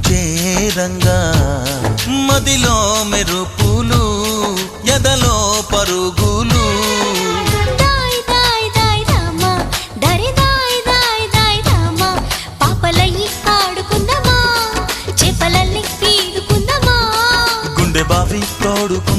చేరంగా మదిలో మెరుపులు ఎదలో పరుగులు దాయ్ దాయ్ దాయ్ రామా దరి దాయ్ దాయ్ దాయ్ రామా పాపలయ్యి ఆడుకుందామా చేపలల్లి పీడుకుందామా గుండె బావి తోడుకు